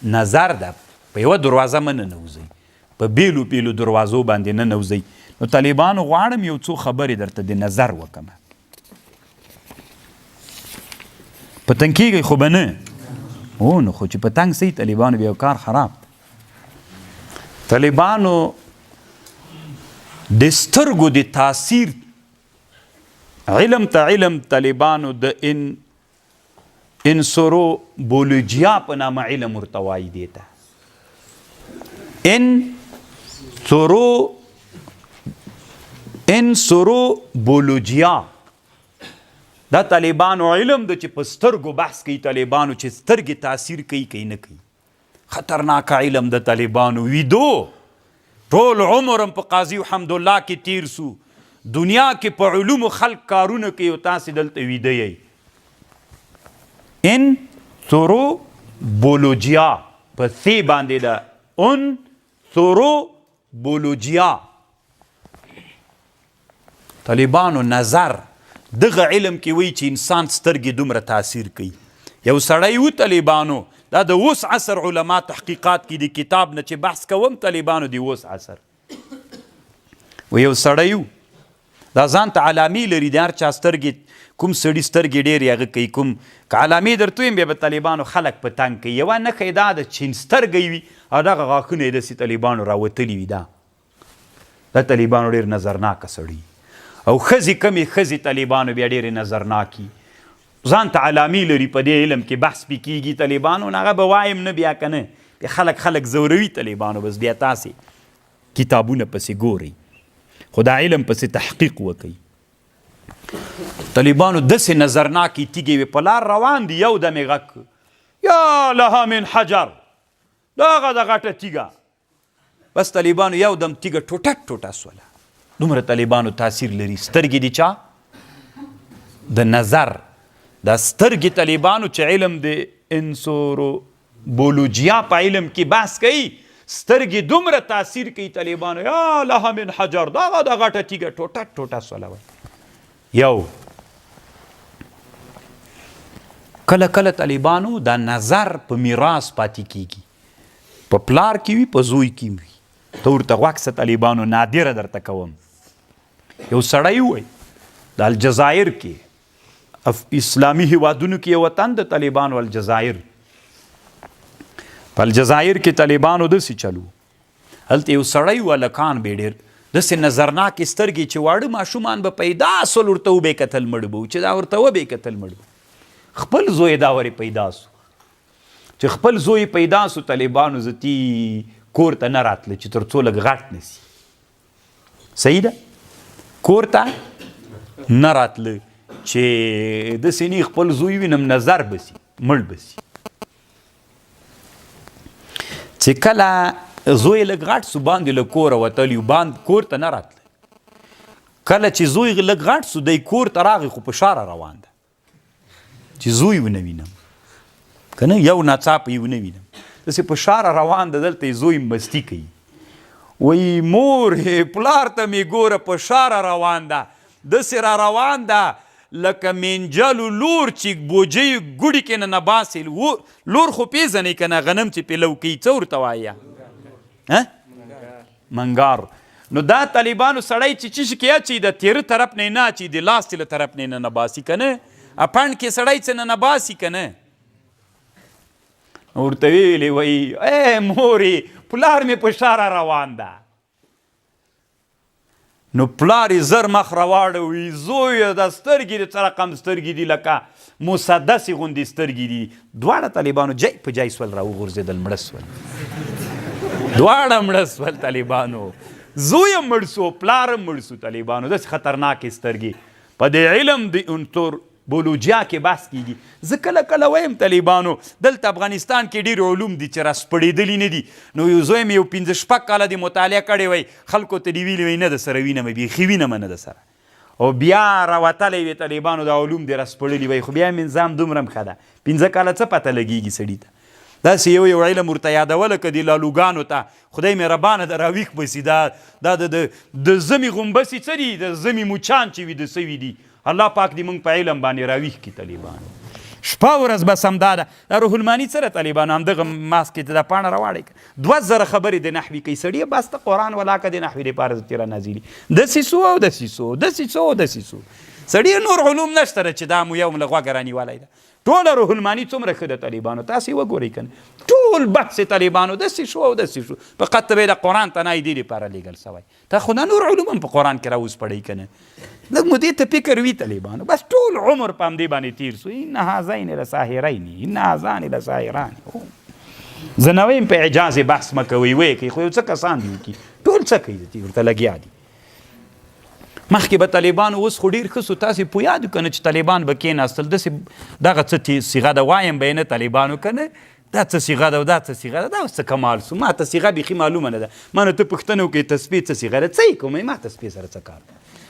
نظر ده په یوه دروازه مه ننوځئ په بیلو بیلو دروازو باندې ننوځئ نو طالبانو غواړم یو څو خبرې درته د نظر وکړم په تنګ کېږئ خو به نه نو خو چې په تنګ سئ طالبانو بیا کار خراب طالبانو د سترګو د تاثیر علم ته علم طالبانو د انسروبولوژیا په نامه علم ورته وایي دې ته انسروبولوژیا دا طالبانو علم د چې په سترګو بحث کوي طالبانو چې سترګې تاثیر کوي که نه کوي خطرناک علم د طالبانو ویدو ټول عمرم په قاضي حمدالله کې تیر سو دنیا کې په علومو خلق کارونه کوي او تاسې دلته ویده یئ انسروبولوژیا په ثې باندې ده انسروبولوژیا طالبانو نظر دغه علم کې وایي چې انسان سترګې دومره تاثیر کوي یو سړی و طالبانو دا د اوس عصر علما تحقیقات کې د کتاب نه چې بحث کوم طالبانو د اوس عصر و یو سړی و دا ځان ته علامې لري د هر چا سترګې کوم سړي سترګې ډېرې هغه کوي کوم که علامې درته ویم بیا به طالبانو خلک په تنګ کوي یوه نښه یې دا ده چې سترګې وي او دغه غاښونه یې داسې طالبانو راوتلي وي دا طالبانو ډېر نظرناکه سړي او ښځې کمې ښځې طالبانو بیا ډېرې نظرناکي ځان ته علامې لري په دې علم کې بحث پې کېږي طالبانو نو هغه به وایم نه بیا که نه بیا خلک زوروي طالبانو بس بیا تاسې کتابونه پسې ګورئ خو دا علم پسې تحقیق وکړئ طالبانو داسې نظرناکې تیږې وې په لار روان دي یو دم یې غږ یا لها من حجر دغه د غټه تیږه بس طالبانو یو دم تیږه ټوټه سوله دومره طالبانو تاثیر لري سترګې دي چا د نظر دا سترګې طالبانو چې علم د انسروبولوژیا په علم کې بحث کوي سترګې دومره تاثیر کوي طالبانو یا لها من حجر دغه د غټه تیږه ټوټه سوله وی یو کله طالبانو دا نظر په میراث پاتې کیږي په پلار کې وي په زوی کې وي ته ورته غوږ شه طالبانو نادره درته کوم یو سړی وی د الجزایر کې اسلامي هیوادونو کې یو وطن د طالبانو الجزایر په الجزایر کې طالبانو داسې چلو هلته یو سړی و هلکان به ډېر داسې نظرناکې سترګې چې واړه ماشومان به پیدا سول ورته وبې کتل مړ به چې دا ورته وبې کتل مړ به خپل زوی دا ورې پیدا سو چې خپل زوی پیدا سو طالبانو زتی کور ته نه راتله چې تر څو لږ غټ نسي صحیح ده کور ته نه راتله چې داسې نه خپل زوی وینم نظر بسي مړ بسي چې کله زوی لږ غټ سو باندې له کوره وتلی کور ته نه راتله کله چې زوی لږ غټ سو دی کور ته راغی خو په شاره روان ده چې زوی ونه وینم که نه یو ناڅاپه یې ونه وینم داسې په شاره روان ده دلته زوی مستی کوي وایي مور پلار ته مې ګوره په شاره روان ده داسې را روان ده لکه منجلو لور چې بوجۍ ګوډي کې نه نباسي لور خو پیژنئ که نه غنم چې پې لو کوي څه ورته وایه منګار نو دا طالبانو سړی چې چیشي کې اچي د تیره طرف نه نه اچي د لاستې له طرف نه نباسي که نه اپنډ کې سړی څه نه نباسي که نه ورته ویلې وایي ای مورې پلار مې په شاره روان ده نو پلار یې زر مخ راواړوي زویه دا سترګې د څه رقم سترګې دي لکه مسدسې غوندې سترګې دي دواړه طالبانو جای په جای سول راوغورځېدل مړه سول دواړه مړه سول طالبانو زوی هم مړ سو پلار هم مړ سو طالبانو داسې خطرناکې سترګې په دې علم د انسروبولوژیا کې بحث کیږي زه کله وایم طالبانو دلته افغانستان کې ډېر علوم دي چې راسپړېدلي نه دي نو یو زوی مې یو 15 کاله د مطالعه کړې وی خلکو ته دې ویلي وی نه د سره وینم بیخي وینم نه د سره او بیا راوتلی وي طالبانو د علوم دې راسپړلي وی خو بیا مې نظام دومره هم ښه ده 15 کاله څه پته لګېږي سړي ته داسې یو علم ورته یادوله که د لالوګانو ته خدای مهربانه د راویښ بسي دا د زمي غومبسې څه دي د زمي موچان چې وي د څه وي دي الله پاک دې موږ په علم باندې راویښ کړي طالبانو شپه ورځ بس همدا ده. دا روح الماني څه د طالبانو همدغه ماسک کې دا پاڼه راواړئ 2000 خبرې د نحوي کوي سړیه بس ته قرآن ولاکه د نحوي دپاره زه تېره نازلي دسیسو سړیه نور علوم نشته ده چې دا مو یو له غوږه رانیولی ده. ټوله روح الماني څومره ښه د طالبانو تاسې وګورئ که نه ټول بحث طالبانو داسې شو فقط ته به یې د قرآن تنایي دې دپاره لیږل سوی. تا خو دا نور علوم هم په قرآن کې راوز پړئ که نه لږ مو دې ته فکر وي طالبانو بس ټول عمر په همدې باندې تیر سو. ان هذین لساحرین ان هذان لساحران. زه نه وایم په اعجاز بحث مه کوئ ویې کوئ خو یو څه کسان دي وکړي ټول څه کوي ورته لګیا دي. مخکې به طالبانو اوس خو ډېر ښه سو تاسې پوه یاد که نه چې طالبان به کېناستل داسې دغه څه صیغه ده وایم به یې نه طالبانو که نه دا څه صیغه ده او دا څه صیغه ده دا اوس څه کمال سو. ما ته صیغه بیخي معلومه نه ده. ما نه ته پوښتنه وکړې تسبیح څه صیغه ده څه یې کوم ما تسبیح سره څه کار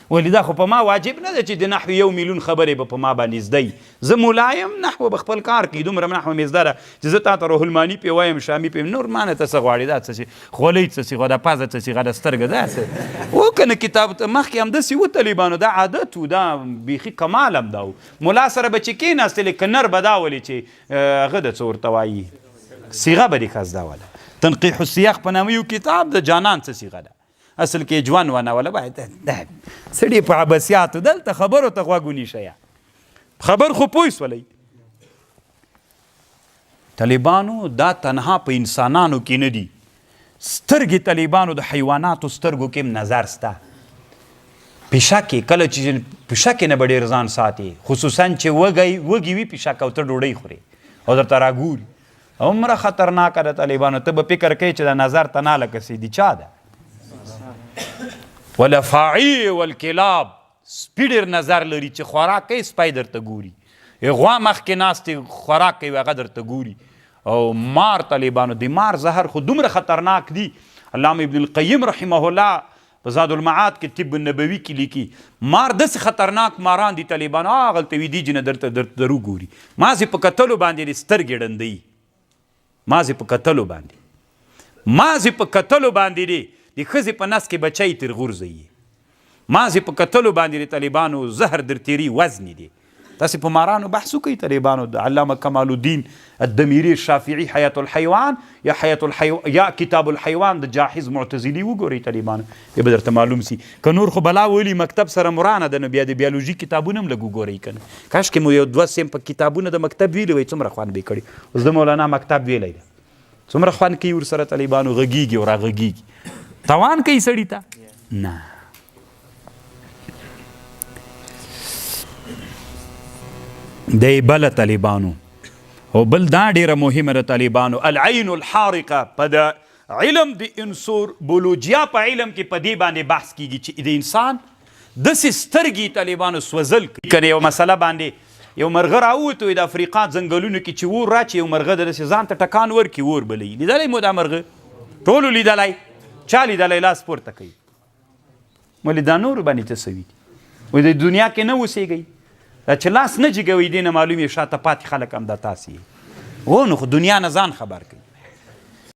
ولې دا خو په ما واجب نه ده چې د نحو 1 میلیون خبرې به په ما باندې زده وي. زه ملا یم نحو به خپل کار کوي دومره نحو مې زده ده چې زه تا ته روح الماني پې وایم شامي پې نور ما نه ته څه غواړې دا څه خولۍ څه صیغه ده پزه څه صیغه ده سترګه ده څه و که نه کتاب مخکې همداسې و طالبانو دا عادت و دا بیخي کمال هم دا و. ملا سره به چې کېناستلې که نر به دا ولې چې هغه د څه ورته وایي صیغه به دې ښه زده وله. تنقیح السیاق په نامه یو کتاب د جانان څه صیغه ده اصل کې ژوند ونوله باید سړي په عباسیاتو دلته خبرو ته غوږ ونیشه خبر خو پوه سولی. طالبانو دا تنها په انسانانو کې نه دي سترګې طالبانو د حیواناتو سترګو کې هم نظر سته. پیشکې کله چې پیشکې نه به ډېر ځان ساتي خصوصا چې وږي وي پیشک او ته ډوډۍ خورې او درته راګوري عمره خطرناکه ده طالبانو. ته به فکر کوې چې د نظر تنا لکه سي د چا ده والافاعي والکلاب سپي ډېر نظر لري چې خوراک کوي سپی درته ګوري غوا مخکې ناستې خوراک کوي هغه درته ګوري. او مار طالبانو د مار زهر خو دومره خطرناک دي. علامه ابن القیم رحمه الله په زاد المعاد کې طب النبوي کې لیکي مار داسې خطرناک ماران دي طالبانو هغلته وي دي چې نه درته درو ګوري. مازې په کتلو باندې د سترګې ړندوي مازې په کتلو باندې دی د ښځې په نس کې بچی تر غورځوي مازې په کتلو باندې د طالبانو زهر در تیري وزنې دي. تاسې په مارانو بحث وکړئ طالبانو د علامه کمال الدین الدمیری الشافعي حیات الحیوان یا کتاب الحیوان د جاحظ معتزلي وګورئ طالبانو بیا به درته معلوم سي. که نور خو بلا ولي مکتب سره مرانه ده نو بیا د بیولوژي کتابونه هم لږ وګورئ که نه کاشکې مو یو 2 سیم په کتابونه د مکتب ویلي وی څومره خوند به یې کړي. اوس د مولانا مکتب ویلی ده څومره خوند کوي ورسره طالبانو غږیږي او راغږیږي توان کوي سړي ته نه. دی بله طالبانو او بل دا ډېره مهمه ده طالبانو العین الحارقه په د علم د انثروپولوژیا په علم کې په دې باندې بحث کیږي چې د انسان داسې سترګې طالبانو سوځل کوي. یو مسله باندې یو مرغه راووت د افریقا ځنګلونو کې چې اور راچي یو مرغه داسې ځان ته ټکان ورکړي اور بلی لیدلی مو دا مرغه ټولو لیدلی چا لیدلی لاس پورته کوي ولې دا نورو باندې څه سوي وایي د دنیا کې نه اوسېږئ دا چې لاس نه جګوئ دې نه معلوم یې شاته پاتې خلک هم دا تاسې یې نو خو دنیا نه ځان خبر کوي.